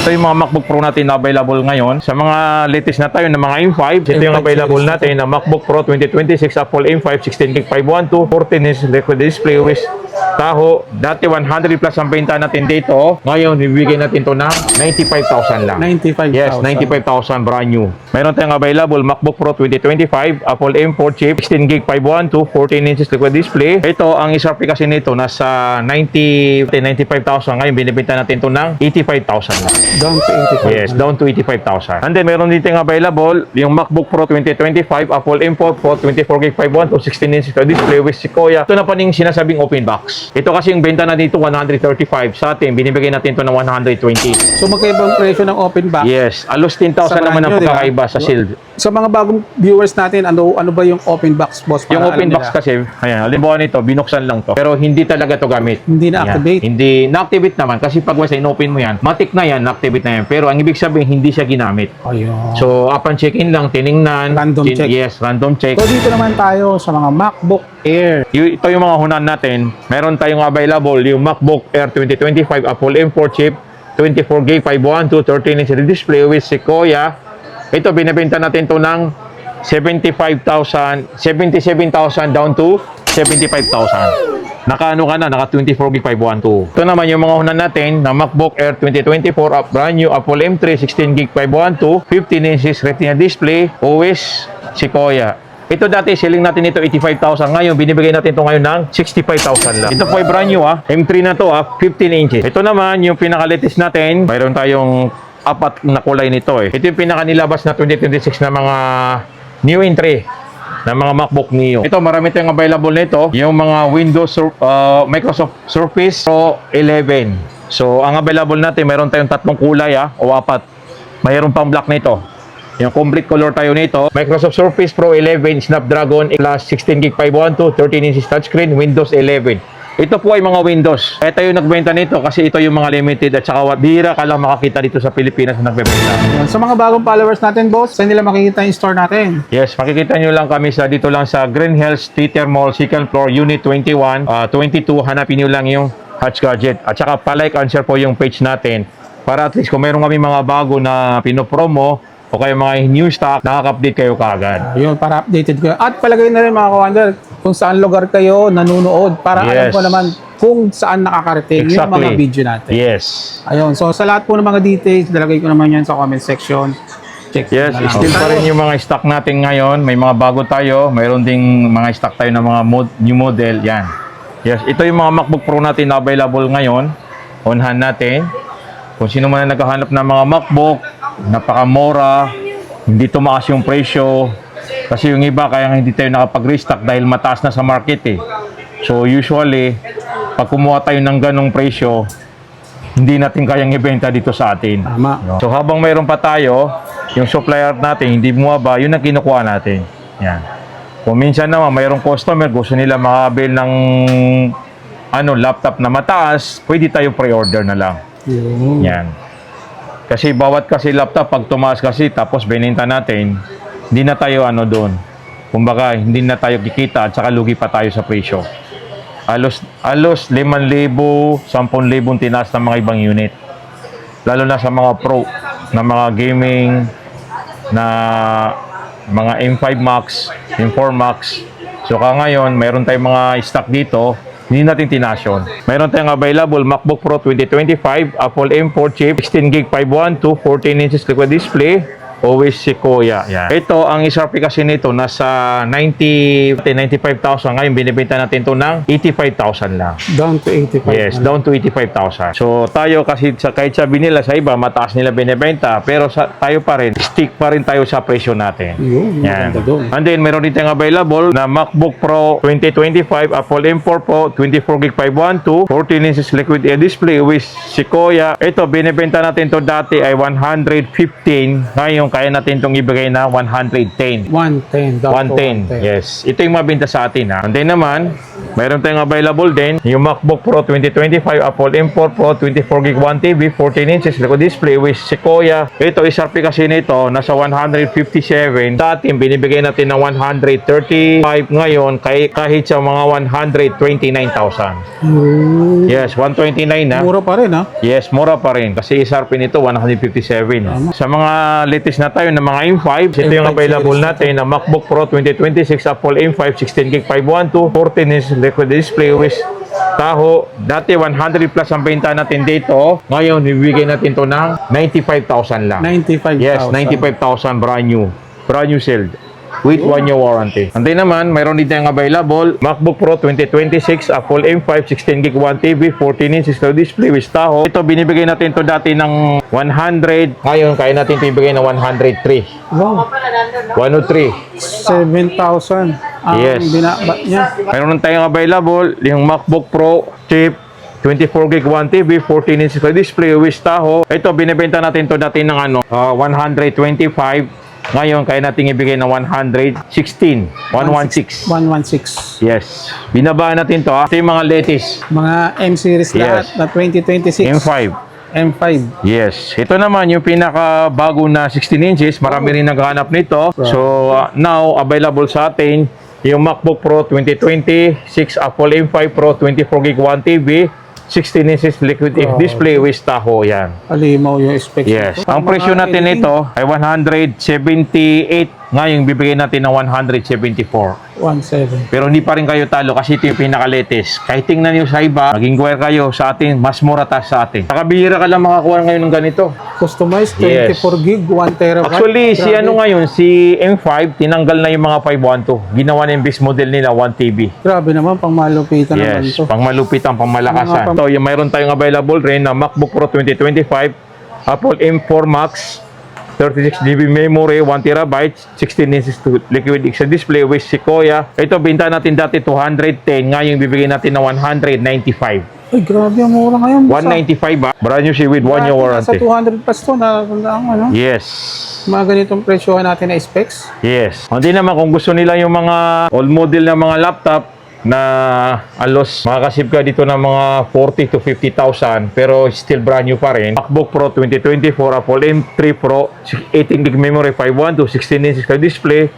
Ito yung mga MacBook Pro natin na available ngayon. Sa mga latest na tayo na mga M5, ito yung available natin na MacBook Pro 2026 Apple M5 16GB 512 14-inch liquid display with taho. Dati 100 plus ang benta natin dito. Ngayon, bibigyan natin to ng 95,000 lang. 95,000. Yes, 95,000 brand new. Meron tayong available MacBook Pro 2025 Apple M4 chip 16GB 512 14 inches liquid display. Ito ang SRP kasi nito nasa 95,000. Ngayon binibenta natin to ng 85,000 lang. Down to 85. Yes, down to 85,000. And then meron dito yung available yung MacBook Pro 2025 Apple M4 Pro 24GB 512 16 inches liquid display with Sequoia. Ito na pa ning sinasabing open box. Ito kasi yung benta na dito 135. Sa atin binibigay natin to ng 120. So magkaibang presyo ng open box. Yes, alos 10,000 naman ang pagkakaiba sa shield. Sa mga bagong viewers natin, ano ba yung open box, boss? Yung open box kasi, ayan, halimbawa nito, binuksan lang to. Pero hindi talaga to gamit. Hindi na-activate. Yan. Hindi na-activate naman kasi pag once in-open mo yan, matik na yan, na-activate na yan. Pero ang ibig sabihin, hindi siya ginamit. Ayun. So, upon check-in lang, tiningnan. Random check. Yes, random check. So dito naman tayo sa mga MacBook Air. Ito yung mga hunan natin. Meron tayong available yung MacBook Air 2025 Apple M4 chip, 24GB 512 13-inch display with Sequoia. Ito, binibenta natin to ng 77,000 down to 75,000. Naka-ano ka na, naka 24GB 512. Ito naman yung mga hunan natin na MacBook Air 2024 brand new Apple M3 16GB 512 15 inches Retina display OS Sequoia. Ito dati selling natin ito 85,000. Ngayon binibigay natin ito ngayon ng 65,000 lang. Ito po ay brand new M3 na to 15 inches. Ito naman yung pinaka-latest natin. Mayroon tayong apat na kulay nito eh. Ito yung pinaka-nilabas na 2026 na mga new entry na mga MacBook Neo. Ito, marami tayong available nito. Yung mga Windows Microsoft Surface Pro 11. So, ang available natin, mayroon tayong tatlong kulay o apat. Mayroon pang black nito. Yung complete color tayo nito. Microsoft Surface Pro 11 Snapdragon plus 16GB 512 13 inches touchscreen Windows 11. Ito po ay mga Windows. Kaya tayo nagbenta nito kasi ito yung mga limited at saka bihira ka lang makakita dito sa Pilipinas na nagbebenta. Sa mga bagong followers natin, boss, saan nila makikita yung store natin? Yes, makikita nyo lang kami sa dito lang sa Green Hills Theater Mall, second floor, Unit 21, 22. Hanapin nyo lang yung Hatch Gadget. At saka palike and share po yung page natin para at least kung mayroon kami mga bago na pinopromo o kaya mga new stock, nakaka-update kayo kaagad. Ayun, para updated ko. At palagay na rin mga kawander, kung saan lugar kayo nanonood para alam ko naman kung saan nakakarating yung mga video natin. Yes. Ayun, so sa lahat po ng mga details, dalagay ko naman yan sa comment section. Check Yes, na lang. still pa rin yung mga stock natin ngayon. May mga bago tayo. Mayroon ding mga stock tayo ng mga new model. Yan. Yes, ito yung mga MacBook Pro natin na available ngayon. On hand natin. Kung sino man na naghahanap ng mga MacBook, napakamura, hindi tumaas yung presyo. Kasi yung iba kaya hindi tayo nakapag-restock dahil mataas na sa market eh. So usually, pag kumuha tayo ng ganong presyo, hindi natin kayang ibenta dito sa atin. Tama. So habang mayroon pa tayo, yung supplier natin hindi bumaba, yun ang kinukuha natin. Yan. Kung minsan naman mayroong customer, gusto nila makabili ng laptop na mataas, pwede tayo pre-order na lang. Yan. Kasi bawat kasi laptop, pag tumaas kasi, tapos binenta natin, hindi na tayo doon. Kumbaga, hindi na tayo kikita at saka lugi pa tayo sa presyo. Alos 5,000, 10,000 tinaas ng mga ibang unit. Lalo na sa mga pro, na mga gaming, na mga M5 Max, M4 Max. So ngayon, mayroon tayong mga stock dito, hindi natin tinasyon. Mayroon tayong available MacBook Pro 2025 Apple M4 chip 16GB 512 14 inches liquid display OS Sequoia. Yan. Ito, ang SRP kasi nito nasa 95,000. Ngayon, binibenta natin ito ng 85,000 lang. Down to 85. Yes, down to 85,000. So, tayo kasi kahit sabi nila sa iba, mataas nila binibenta. Pero tayo pa rin, stick pa rin tayo sa presyo natin. Yan. And then, meron din tayong available na MacBook Pro 2025 Apple M4 Pro 24GB 512 14 inches liquid display with Sequoia. Ito, binibenta natin to dati ay 115. Ngayon, kaya natin itong ibigay na 110. 110. 110. Yes. Ito yung mabenta sa atin And then naman, Meron tayong available din yung MacBook Pro 2025 Apple M4 Pro 24GB 1TB 14 inches likod display with Sequoia. Ito SRP kasi nito nasa 157. Dati binibigay natin ng 135, ngayon kahit sa mga 129,000. Yes, 129 na. Mura pa rin, ha? Yes, mura pa rin kasi SRP nito 157. Sa mga latest na tayo na mga M5, ito yung M5 available series natin na MacBook Pro 2026 Apple M5 16GB 512 14 inch liquid display with Tahoe. Dati 100 plus ang benta natin dito. Ngayon, bibigay natin to ng 95,000 lang. 95,000. Yes, 95,000 brand new. Brand new sealed. With 1 year warranty. And then naman, mayroon din tayong available MacBook Pro 2026 Apple M5 16GB 1TB 14 inches display with Tahoe. Ito binibigay natin to dati ng 100. Ngayon, kaya natin ito ibigay ng 103. Wow. 103. 7,000. Ang Yes. binaba niya. Mayroon tayong available yung MacBook Pro chip 24GB 1TB 14 inches display with Tahoe. Ito binibenta natin to dati ng 125. Ngayon, kaya natin ibigay ng 116. 116. 116. Yes. Binabaan natin to. Ito yung mga latest. Mga M-series lahat Yes. na 2026. M5. M5. Yes. Ito naman yung pinaka-bago na 16 inches. Marami rin naghahanap nito. So, now, available sa atin yung MacBook Pro 2026 Apple M5 Pro 24GB 1TB 16 inches liquid display with Tahoe. Yan. Alimaw yung specs. Yes. nito. Ang presyo natin nito ay 178. Ngayon, bibigay natin ng 174. 17. Pero hindi pa rin kayo talo kasi ito yung pinaka-latest. Kahit tingnan nyo sa iba, mag-inquire kayo sa atin, mas mura ta sa atin. Nakabihira ka lang makakuha ngayon ng ganito. Customized, Yes. 24 gig, 1 terabyte. Actually, si Grabe. ano ngayon, si M5, tinanggal na yung mga 512. Ginawa na yung base model nila, 1TB. Grabe naman, pang malupitan naman Yes, to. pang malupit ang pangmalakasan. So, yung mayroon tayong available rin na MacBook Pro 2025, Apple M4 Max, 36GB memory, 1TB, 16 inches to liquid display with Sequoia. Ito, binta natin dati 210. Ngayon, bibigyan natin ng 195. Ay, grabe, ang mura ngayon. 195 ba? Brand new siya with 1 year Sa warranty. 200 plus to, ang ano, Yes. mga ganitong presyohan natin na specs. Yes. Hindi naman kung gusto nila yung mga old model na mga laptop na alos makakasip ka dito ng mga 40 to 50,000 pero still brand new pa rin. MacBook Pro 2024 Apple M3 Pro 18GB memory 512 16 inches display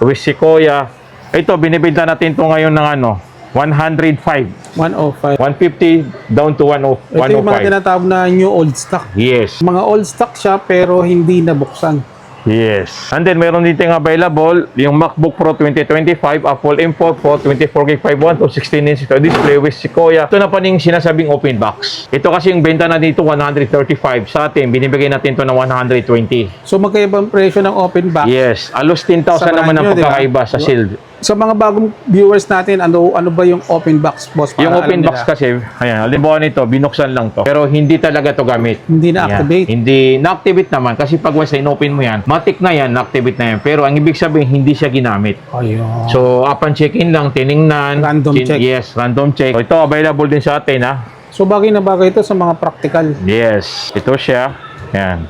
with Sequoia. Ito binibenta natin to ngayon ng 105. 105. 150 down to Ito yung mga 105. tinatawag na new old stock. Yes. Mga old stock siya pero hindi nabuksan. Yes. And then, meron din tayong available yung MacBook Pro 2025, Apple M4 Pro 24GB 512 16 inches display with Sequoia. Ito na pa ning sinasabing open box. Ito kasi yung benta natin dito 135. Sa atin, binibigay natin ito ng 120. So magkaibang presyo ng open box. Yes. Alos 10,000 Sa naman ang brand new, pagkakaiba sa sealed. Sa mga bagong viewers natin, ano ba yung open box, boss? Para Yung open alam box nila? kasi, ayan, halimbawa nito, binuksan lang to. Pero hindi talaga to gamit. Hindi na-activate. Yan. Hindi na-activate naman kasi pag once in-open mo yan, matik na yan, na-activate na yan. Pero ang ibig sabihin, hindi siya ginamit. Ayun. So, upon check-in lang, tiningnan. Random check. Yes, random check. So, ito, available din sa atin, ha? So bagay na bagay ito sa mga practical. Yes, ito siya. Yan.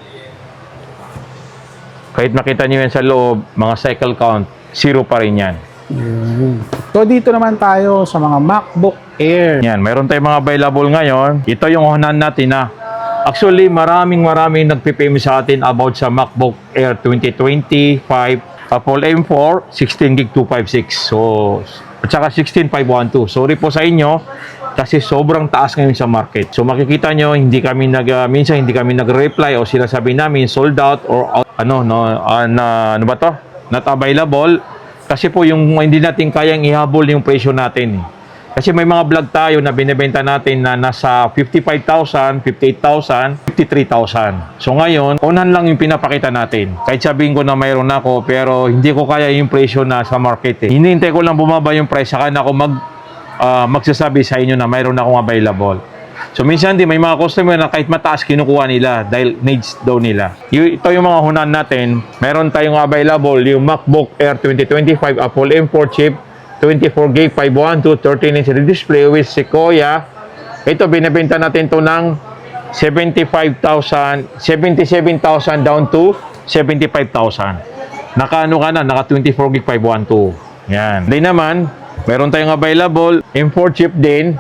Kahit makita nyo yan sa loob, mga cycle count, 0 pa rin yan. So dito naman tayo sa mga MacBook Air. Yan, mayroon tayong mga available ngayon. Ito yung unahan natin, ha? Actually, maraming nagpipim sa atin about sa MacBook Air 2025, Apple M4, 16GB 256. So, at saka 16512. Sorry po sa inyo kasi sobrang taas ngayon sa market. So makikita nyo, minsan hindi kami nagre-reply o sinasabi namin sold out or out, ano ba to? Not available. Kasi po yung hindi natin kayang ihabol yung presyo natin. Kasi may mga vlog tayo na binebenta natin na nasa 55,000, 58,000, 53,000. So ngayon, unahan lang yung pinapakita natin. Kahit sabihin ko na mayroon ako, pero hindi ko kaya yung presyo na sa market. Hinihintay ko lang bumaba yung price, saka na ako magsasabi sa inyo na mayroon akong available. So minsan din may mga customer na kahit mataas kinukuha nila dahil needs daw nila. Ito yung mga hunan natin. Meron tayong available yung MacBook Air 2025 Apple M4 chip 24GB 512 13 inch display with Sequoia. Ito binebenta natin to ng 77,000 down to 75,000. Naka 24GB 512. Yan. Then naman, meron tayong available M4 chip din.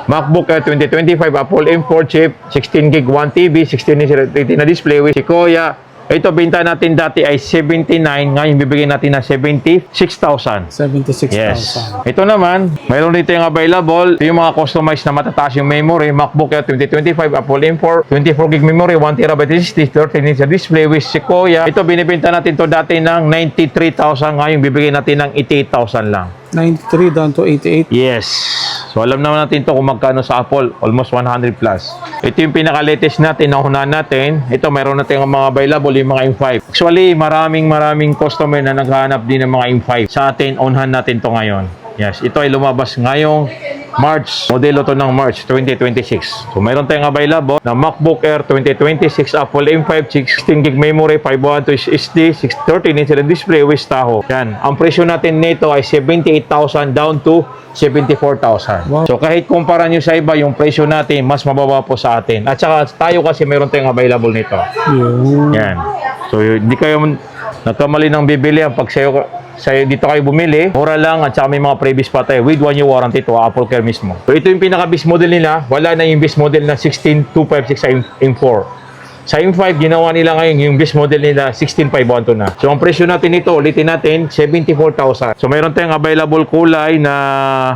MacBook Air 2025 Apple M4 chip, 16 gig 1 TB, 16 inch Retina display with Sequoia. Ito, binta natin dati ay 79, ngayon bibigyan natin ng 76,000. 76,000. Yes. Ito naman, mayroon dito yung available, yung mga customized na matataas yung memory, MacBook Air 2025 Apple M4, 24 gig memory, 1 TB SSD, 13 inch display with Sequoia. Ito, binibenta natin to dati ng 93,000, ngayon bibigyan natin ng 88,000 lang. 93 down to 88. Yes. So, alam naman natin to kung magkano sa Apple. Almost 100 plus. Ito yung pinaka-latest natin, naunahan natin. Ito, meron natin ang mga available, yung mga M5. Actually, maraming customer na naghahanap din ng mga M5. Sa atin, unahan natin to ngayon. Yes. Ito ay lumabas ngayong March. Modelo to ng March 2026. So, meron tayong available na MacBook Air 2026 Apple M5, 16 gig memory, 512 SSD, 13 inch display with Tahoe. Yan. Ang presyo natin nito ay 78,000 down to 74,000. Wow. So, kahit kumpara nyo sa iba, yung presyo natin, mas mababa po sa atin. At saka, tayo kasi meron tayong available nito. Yun. Yan. So, hindi kayo nagkamali ng bibili. Pag sa'yo dito kayo bumili, mura lang at saka may mga previous pa tayo with 1 year warranty to Apple Care mismo. So, ito yung pinaka-base model nila. Wala na yung base model na 16256 sa M4. Sa M5, ginawa nila ngayon yung base model nila 16512 na. So, ang presyo natin ito, ulitin natin, 74,000. So, mayroon tayong available kulay na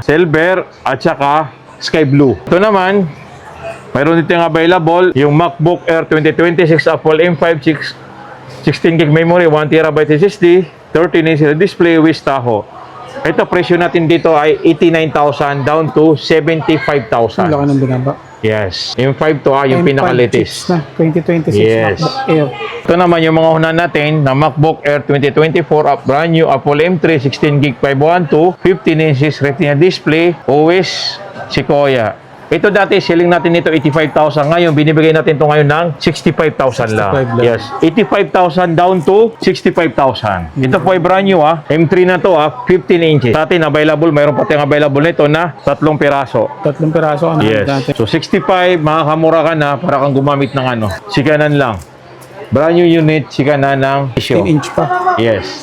silver at saka sky blue. Ito naman, mayroon dito yung available yung MacBook Air 2026 Apple M5 16 gig memory, 1 TB SSD, 13 inch display with Tahoe. Ito, presyo natin dito ay 89,000 down to 75,000. Ang laki ng binaba. Yes. Yung 5 to yung M5 pinaka-latest. chips na 2026 Yes. MacBook Air. Ito naman yung mga unan natin na MacBook Air 2024 brand new Apple M3 16 gig 512, 15 inches Retina display, OS Sequoia. Ito dati, selling natin nito 85,000. Ngayon, binibigay natin ito ngayon ng 65,000 lang. 65 lang. Yes. 85,000 down to 65,000. Ito po ay brand new M3 na to 15 inches. Sa atin, available, mayroon pa tayong available nito na 3 piraso. 3 piraso ang Yes. natin. So, 65, makakamura ka na para kang gumamit ng sikanan lang. Brand new unit, sikanan ng 10 inch pa. Yes.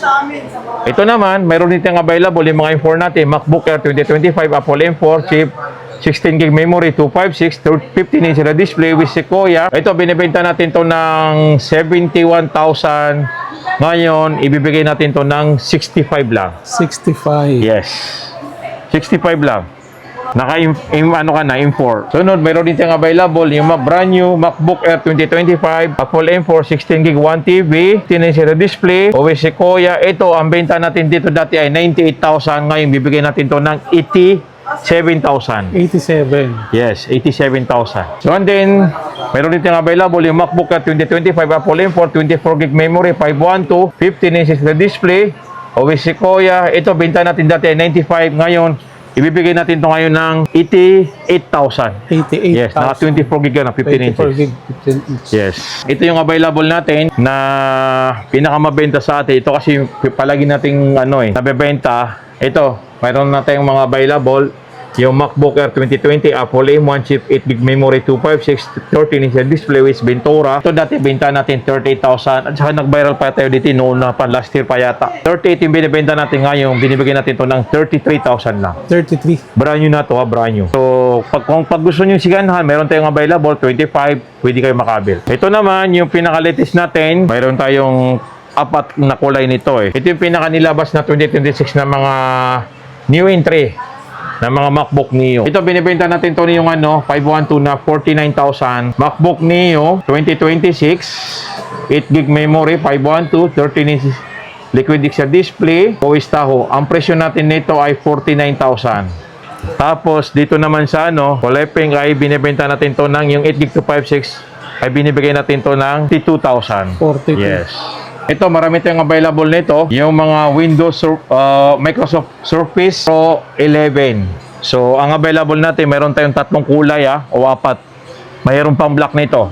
Ito naman, mayroon din tayong available yung mga M4 natin. MacBook Air 2025 Apple M4 chip, 16 gig memory, 256, 15 inch na display with Sequoia. Ito, binibenta natin to ng 71,000. Ngayon, ibibigay natin to ng 65 lang. 65. Yes. 65 lang. M4. Sunod, mayroon din tayong available yung brand new MacBook Air 2025 Apple M4 16 gig 1 TB 10 inch na display OS Sequoia. Ito, ang benta natin dito dati ay 98,000. Ngayon, bibigyan natin to ng 87,000. 87. Yes, 87,000. So, and then, mayroon din tayong available yung MacBook Air 2025 Apple M4 24 gig memory 512 15 inches na display OS Sequoia. Ito, benta natin dati ay 95. Ngayon, ibibigay natin ito ngayon ng 88,000. 88,000. Yes, naka 24 gig na, 15 inches. 24 gig, 15 inch. Yes. Ito yung available natin na pinakamabenta sa atin. Ito kasi palagi nating nabebenta. Ito, mayroon na tayong mga available. Yung MacBook Air 2020 Apple M1 chip, 8 gig memory, 256, 13 inch display with Ventura. Ito dati benta natin 38,000 at saka nag-viral pa tayo dito noon na last year pa yata. 38 yung binibenta natin ngayon, binibigyan natin to ng 33,000 lang. 33. Brand new na to brand new. So, kung gusto nyo siganhan, meron tayong available, 25, pwede kayo makabil. Ito naman, yung pinaka-latest natin, mayroon tayong apat na kulay nito Ito yung pinaka-nilabas na 2026 na mga new entry na mga MacBook Neo. Ito, binibenta natin to yung 512 na 49,000. MacBook Neo 2026, 8 gig memory, 512, 13 inch liquid display, OS Tahoe. Ang presyo natin nito ay 49,000. Tapos, dito naman sa kulay pink ay binibenta natin to ng yung 8 gig to 56 ay binibigay natin to ng 52,000. 42. Yes. Ito, marami tayong available nito. Yung mga Windows, Microsoft Surface Pro 11. So, ang available natin, meron tayong 3 kulay o 4. Mayroon pang black nito.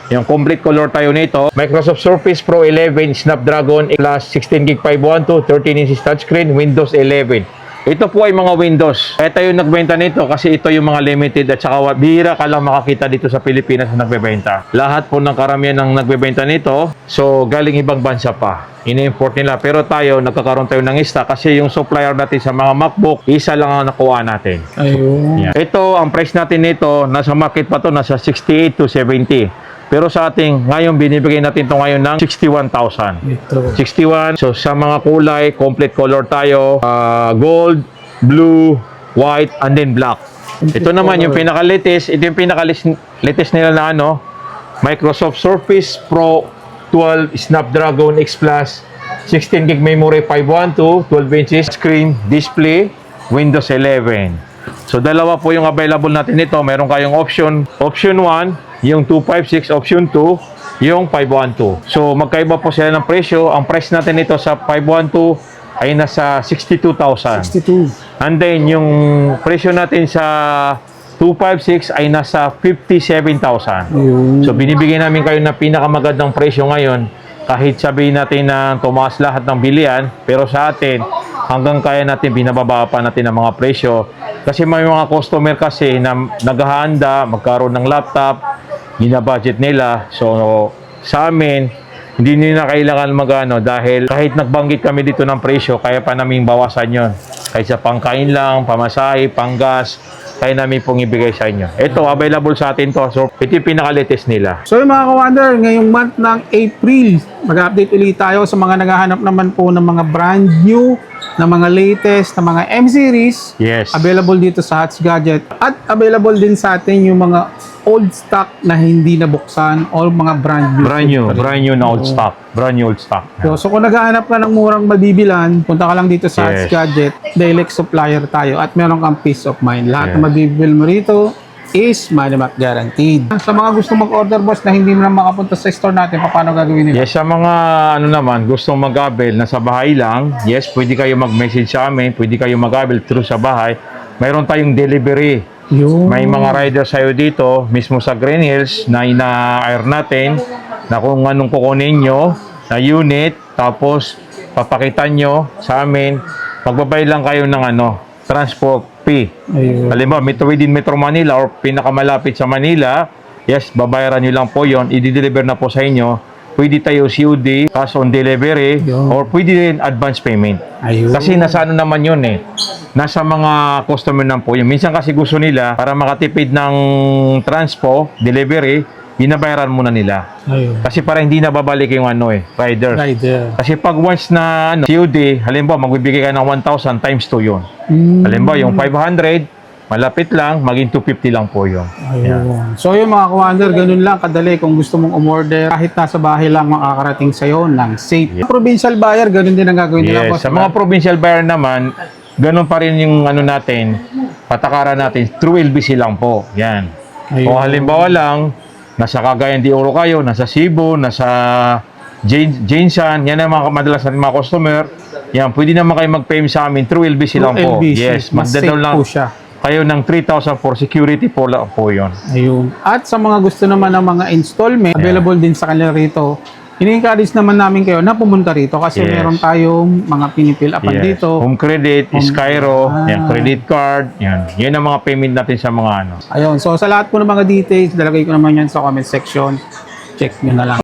Yung complete color tayo nito. Microsoft Surface Pro 11 Snapdragon plus 16 gig 512, 13 inches touchscreen, Windows 11. Ito po ay mga Windows. Ito yung nagbenta nito kasi ito yung mga limited at saka bihira ka lang makakita dito sa Pilipinas na nagbebenta. Lahat po ng karamihan ng nagbebenta nito, so galing ibang bansa pa. Ini-import nila. Pero tayo, nagkakaroon tayo ng stock kasi yung supplier natin sa mga MacBook, isa lang ang nakuha natin. Ayun. Yan. Ito, ang price natin nito, nasa market pa to, nasa 68 to 70. Pero sa ating, ngayon, binibigay natin ito ngayon ng 61,000. Ito. 61. So, sa mga kulay, complete color tayo. Gold, blue, white, and then black. Ito naman yung pinaka-latest. Ito yung pinaka-latest nila na ano, Microsoft Surface Pro 12 Snapdragon X Plus 16 gig memory 512, 12 inches screen, display, Windows 11. So, dalawa po yung available natin nito. Meron kayong option 1, yung 256, option 2, yung 512. So, magkaiba po sila ng presyo. Ang price natin nito sa 512 ay nasa 62,000. 62. And then, yung presyo natin sa 256 ay nasa 57,000. Ayun. So, binibigyan namin kayo na pinakamagandang presyo ngayon. Kahit sabihin natin na tumaas lahat ng bilian, pero sa atin, hanggang kaya natin, binababa pa natin ang mga presyo. Kasi may mga customer kasi na naghahanda, magkaroon ng laptop, budget nila. So, sa amin, hindi nila kailangan magano dahil kahit nagbanggit kami dito ng presyo, kaya pa namin bawasan yon. Kahit sa pangkain lang, pamasahe, panggas, kaya namin pong ibigay sa inyo. Ito, available sa atin to. So, ito yung pinaka-latest nila. So yung mga ka-wonder, ngayong month ng April, mag-update ulit tayo sa mga naghahanap naman po ng mga brand new, na mga latest, na mga M-series. Yes. Available dito sa Hats Gadget. At available din sa atin yung mga old stock na hindi nabuksan or mga brand new. Brand new na old stock. Brand new old stock. So kung naghahanap ka ng murang mabibilan, punta ka lang dito sa Hats Yes. Gadget. Direct supplier tayo at meron kang peace of mind. Lahat na mabibil mo rito is money back guaranteed. Sa mga gusto mag-order, boss, na hindi mo na makapunta sa store natin, paano gagawin nila? Yes, sa mga ano naman, gustong mag-abel na sa bahay lang, yes, pwede kayo mag-message sa amin, pwede kayo mag-abel through sa bahay. Mayroon tayong delivery. Yun. May mga riders sa'yo dito, mismo sa Green Hills, na ina-air natin, na kung anong kukunin nyo, na unit, tapos papakita nyo sa amin, magbabay lang kayo ng ano, transport fee. Ayun. Halimbawa, within Metro Manila or pinakamalapit sa Manila, yes, babayaran nyo lang po yon, i-deliver na po sa inyo. Pwede tayo COD, cash on delivery, Yun. or pwede rin advance payment. Ayun. Kasi nasa ano naman yun eh, nasa mga customer na po yun. Minsan kasi gusto nila, para makatipid ng transpo, delivery, binabayaran muna nila. Ayun. Kasi para hindi na babalik yung ano eh, riders. Rider. Kasi pag once na ano, COD, halimbawa magbibigay ka ng 1,000 times 2 yun. Halimbawa yung 500, malapit lang, maging 250 lang po yun. Ayun. So yung mga ka-wonder, ganun lang kadali kung gusto mong umorder, kahit nasa bahay lang makakarating sa'yo ng safe. Provincial buyer, ganun din ang gagawin nila, Yes, boss. sa mga provincial buyer naman, ganun pa rin yung ano natin, patakaran natin, through LBC lang po. Yan. Ayun. Kung halimbawa lang, nasa Cagayan de Oro kayo, nasa Cebu, nasa Jinsan, yan ang mga madalas natin mga customer. Yan, pwede naman kayo mag-pay sa amin through LBC lang po. LBC. Yes, Mas safe magdadaw lang po siya. kayo ng 3,000 for security po lang po yun. Ayun. At sa mga gusto naman ng mga installment, available din sa kanila rito. Ini-encourage naman namin kayo na pumunta rito kasi Yes. meron tayong mga pinipil upan Yes. dito. Home credit, Skyro, Ah. yan, credit card, yan. Yan ang mga payment natin sa mga ano. Ayun. So sa lahat po ng mga details, dalagay ko naman yan sa comment section. Check nyo na lang.